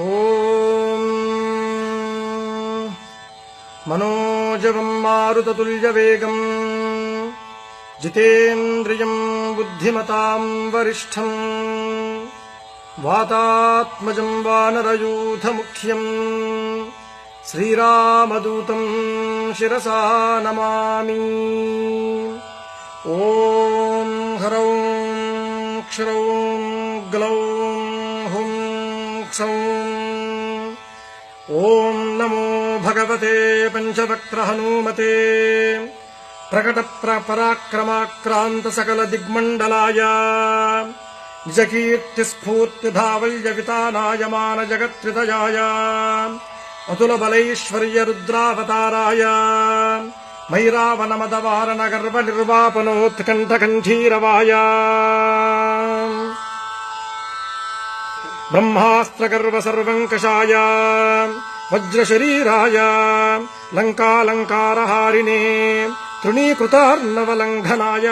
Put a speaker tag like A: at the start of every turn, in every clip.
A: ఓం మనోజవం మారుతతుల్యవేగం జితేంద్రియం బుద్ధిమతాం వరిష్ఠం వాతాత్మజం వానరయూథముఖ్యం శ్రీరామదూతం శిరసా నమామి. ఓం హ్రౌం క్షరౌం గ్లౌం హుం క్షౌం. ఓం నమో భగవతే పంచవక్త్ర హనుమతే ప్రకట పరాక్రమాక్రాంత సకల దిగ్మండలాయ నిజకీర్తి స్ఫూర్తి ధావల్య వితానాయమాన జగత్రితయాయ అతుల బలైశ్వర్య రుద్రావతారాయ మైరావనమదవారణ గర్వ నిర్వాపనోత్కంఠకంఠీరవాయ బ్రహ్మాస్త్రగర్వ సర్వంకషాయ వజ్రశరీరాయ లంకాలంకారహారిణే తృణీకృతార్ణవలంఘనాయ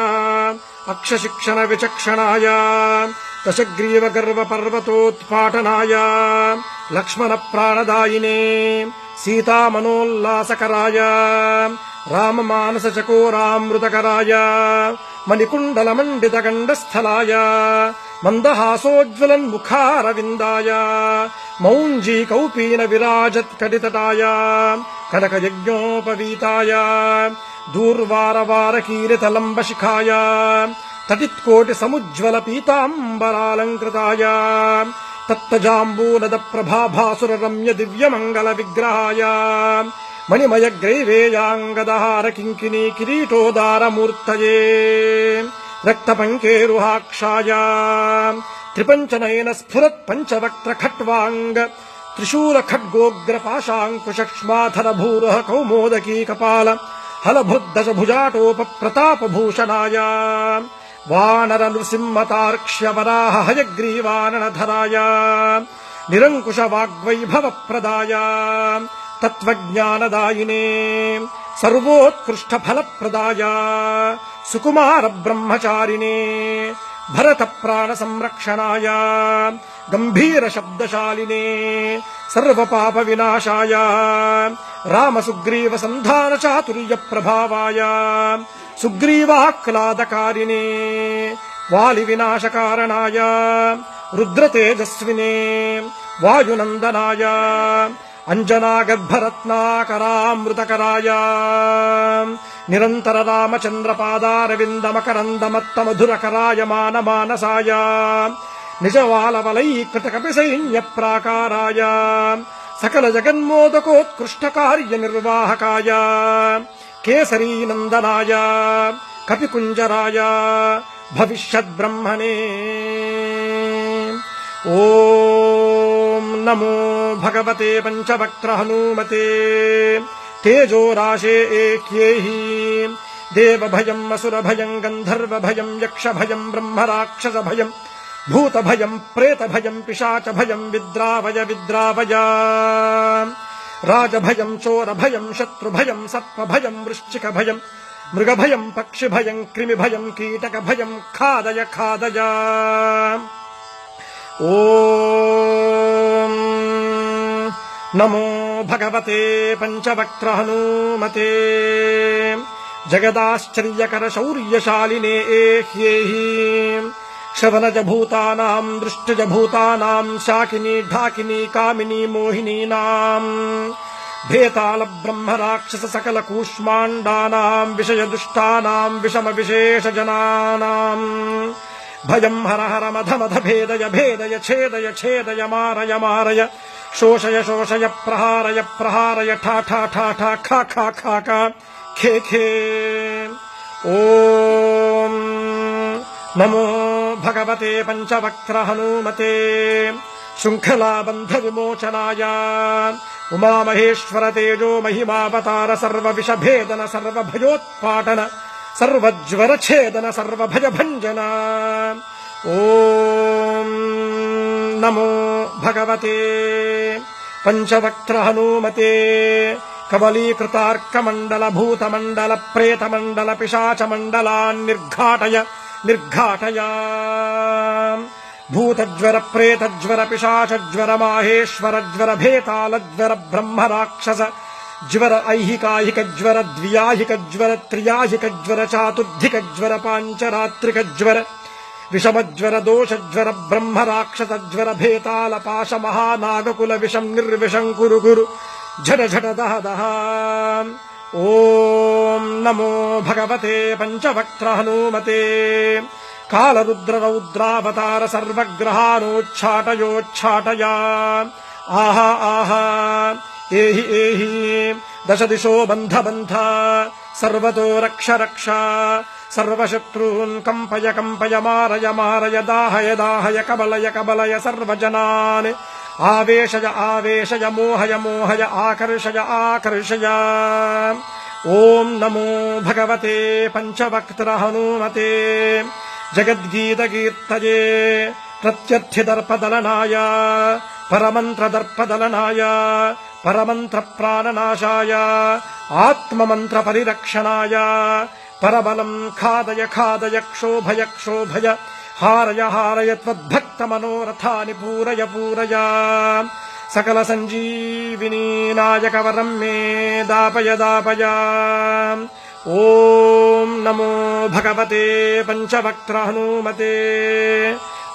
A: అక్షశిక్షణ విచక్షణాయ దశగ్రీవ గర్వ పర్వతోత్పాటనాయ లక్ష్మణ ప్రాణదాయినే సీతామనోల్లాసకరాయ రామమానస చకోరామృతకరాయ మణికుండలమండిత గండస్థలాయ మందహాసోజ్వలన్ముఖారవిందాయ మౌంజీ కౌపీన విరాజత్కటితటాయ కనకయజ్ఞోపవీతాయ దూర్వారవారకీరితలంబశిఖాయ తటిత్కోటి సముజ్వల పీతాంబరాలంకృతాయ తత్తజాంబూనద ప్రభాభాసుర రమ్య దివ్యమంగళ విగ్రహాయ మణిమయ గ్రైవేయాంగదహార కింకినీ కిరీటోదారమూర్తయే రక్తపంకేరుహాక్షాయ త్రిపంచనయన స్ఫురత్ పంచవక్త్ర ఖట్వాంగ త్రిశూల ఖడ్గోగ్ర పాశాంకుశక్ష్మాధర భూరః కౌమోదకీ కపాల హలభృద్దశ భుజాటోప ప్రతాపభూషణాయ వానర నృసింహతార్క్ష్య వరాహ హయగ్రీవాననధరాయ నిరంకుశ వాగ్వైభవ ప్రదాయ తత్వజ్ఞానదాయినే సర్వోత్కృష్ట ఫలప్రదాయ సుకుమార బ్రహ్మచారిణే భరత ప్రాణ సంరక్షణాయ గంభీర శబ్దశాలినే సర్వపాప వినాశాయ రామ సుగ్రీవ సంధాన చాతుర్య ప్రభావాయ సుగ్రీవాహ్లాదకారిణే వాలి వినాశకారణాయ రుద్రతేజస్వినే వాయునందనాయ అంజనాగర్భరత్నాకరామృతకరాయ నిరంతర రామచంద్రపాదారవిందమకరందమత్త మధురకరాయ మానమానసాయ నిజవాలవలైకృత కపిసైన్య ప్రాకారాయ సకల జగన్మోదకోత్కృష్ట కార్య నిర్వాహకాయ కేసరీనందనాయ కపికుంజరాయ భవిష్యద్బ్రహ్మణే. ఓం నమో భగవతే పంచవక్త్ర హనుమతే తేజోరాశే ఏక్యేహి దేవభయం అసురభయం గంధర్వభయం యక్షభయం బ్రహ్మరాక్షసభయం భూతభయం ప్రేతభయం పిశాచభయం విద్రావయ విద్రావయ రాజభయం చోరభయం శత్రుభయం సర్పభయం వృశ్చికభయం మృగభయం పక్షిభయం క్రిమిభయం కీటకభయం ఖాదయ ఖాదయ. ఓం నమో భగవతే పంచవక్త్ర హనుమతే జగదాశ్చర్యకర శౌర్యశాలినే ఏహ్యేహి శవనజ భూతానాం దృష్టజ భూతానాం శాకినీ ఢాకినీ కామినీ మోహినీనాం భేతాళ బ్రహ్మ రాక్షస సకల కూష్మాండానాం విషయ దుష్టానాం విషమ విశేష జనానాం భయం హర హర మధ మధ భేదయ భేదయ ఛేదయ ఛేదయ మారయ మారయ శోషయ శోషయ ప్రహారయ ప్రహారయ ఠా ఠా ఠా ఠా ఖా ఖా ఖా ఖా ఖే ఖే. ఓం నమో భగవతే పంచవక్త్ర హనుమతే శృంఖలాబంధ విమోచనాయ ఉమామహేశ్వర తేజో మహిమావతార సర్వ విషభేదన సర్వభయోత్పాటన సర్వజ్వరఛేదన సర్వభయభంజన. ఓం నమో భగవతే పంచవక్త్ర హనుమతే కవలీకృతార్కమండల భూతమండల ప్రేతమండల పిశాచమండలాన్ నిర్ఘాటయ నిర్ఘాటయ. భూతజ్వర ప్రేతజ్వర పిశాచజ్వర మాహేశ్వర జ్వర భేతాళజ్వర బ్రహ్మ రాక్షస జ్వర ఐహికాహిక జ్వర ద్వ్యాహిక జ్వర త్రియాహిక జ్వర చాతుర్థిక జ్వర పాంచరాత్రిక జ్వర విషమజ్వర దోషజ్వర బ్రహ్మ రాక్షస జ్వర భేతాళ పాశ మహానాగకుల విషం నిర్విషం కురు గురు ఝట ఝట దహ దహ. ఓం నమో భగవతే పంచవక్త్ర హనుమతే కాళరుద్ర రౌద్రావతార సర్వగ్రహానోచ్ఛాటయోచ్ఛాటయా. ఆహా ఆహా ఏహి ఏహి దశ దిశో బంధ బంధ సర్వతో రక్ష రక్ష సర్వశత్రూన్ కంపయ కంపయ మారయ మారయ దాహయ దాహయ కబలయ కబలయ సర్వజనాన్ ఆవేశయ ఆవేశయ మోహయ మోహయ ఆకర్షయ ఆకర్షయ. ఓం నమో భగవతే పంచవక్త్ర హనుమతే జగద్గీతకీర్తయే ప్రత్యర్థిదర్పదలనాయ పరమంత్రదర్పదలనాయ పరమంత్ర ప్రాణనాశాయ ఆత్మమంత్ర పరిరక్షణాయ పరబలం ఖాదయ ఖాదయ క్షోభయ క్షోభయ హారయ హారయ త్వద్భక్త మనోరథాని పూరయ పూరయ. సకల సంజీవినీ నాయక వరం మే దాపయ దాపయ. ఓం నమో భగవతే పంచవక్త్ర హనుమతే.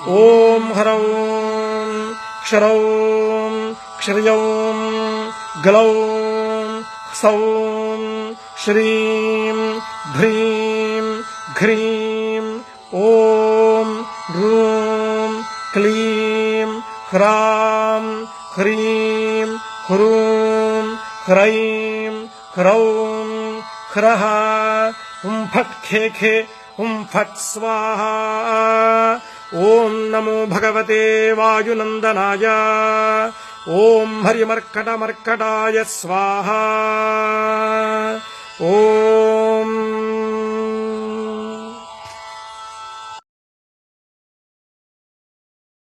A: ఓం హ్రౌం క్షరౌం క్షర్యౌం గ్లౌం సౌం శ్రీం భ్రీం ఘ్రీం ఓం రూం క్లీం హ్రాం హ్రీం హ్రూం హ్రైం హ్రౌం హ్రః హుం ఫట్ ఖే ఖే హుం ఫట్ స్వాహా. ఓం నమో భగవతే వాయునందనాయ. ఓం హరిమర్కట మర్కటాయ స్వాహా.